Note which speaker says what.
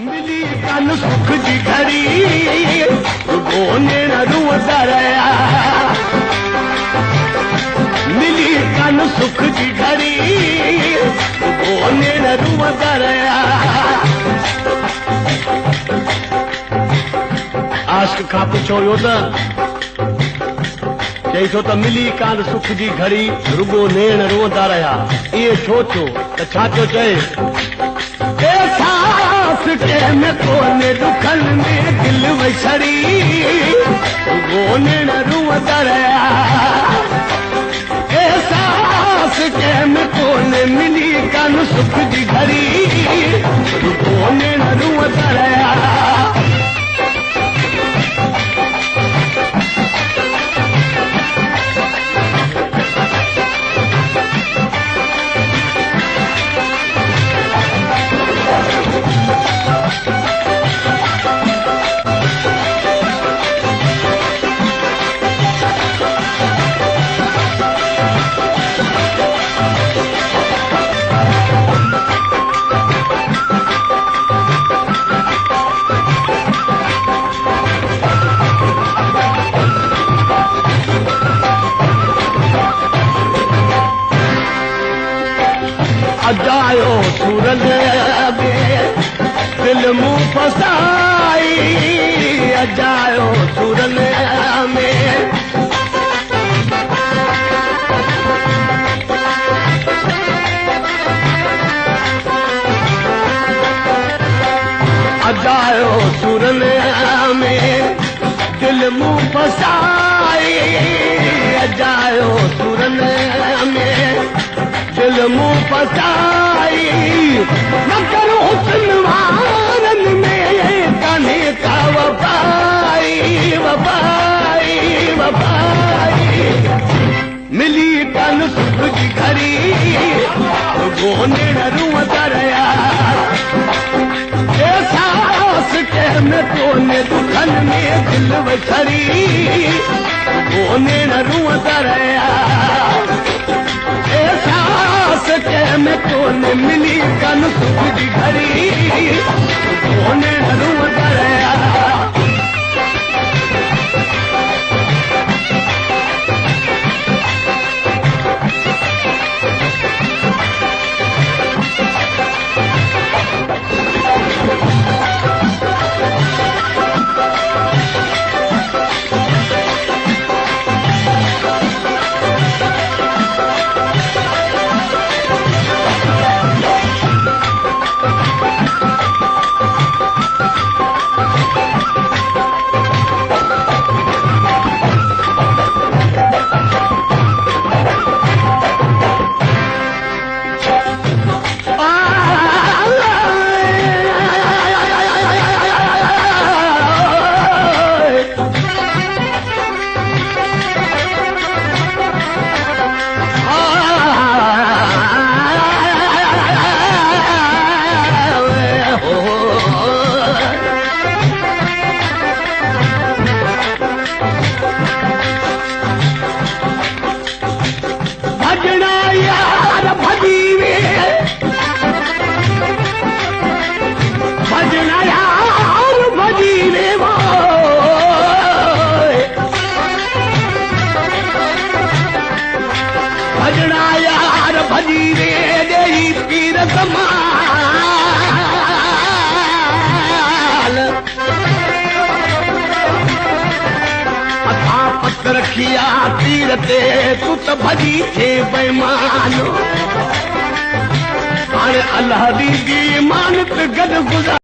Speaker 1: मिली कन सुख जी घड़ी गोने न रुअंदा रहिया मिली कन सुख जी घड़ी गोने न रुअंदा रहिया आशिक़ खां पुछो हुयो त चई थो त मिली कान सुख जी घड़ी रुगो नेण रुअंदा रहिया इहे छो थियो त छा थो चए में कोने दुखन में दिल वछड़ी गोने न रुअंदा रहिया एहसास के में कोने मिली कान सुख जी घड़ी गोने न रुअंदा रहिया अजायो सूरन में दिल मुंह फसाई अजायो सूरन में अजायो सूरन में दिल मुंह फसाई अजायो सूरन में दिल मुंह फसाई मगर हुस्न वारन में कान्हे का वफाई वफाई वफाई मिली कन सुख जी घड़ी गोने न रुअंदा रहिया एहसास के में कोने दुखन में दिल वछड़ी गोने न रुअंदा रहिया के में कोने मिली कन सुख जी घड़ी गोने न रुअंदा रहिया रखिया तीर ते तू त भजी थे बेईमान हाणे अल्लाह दी मानत गद गुज़ार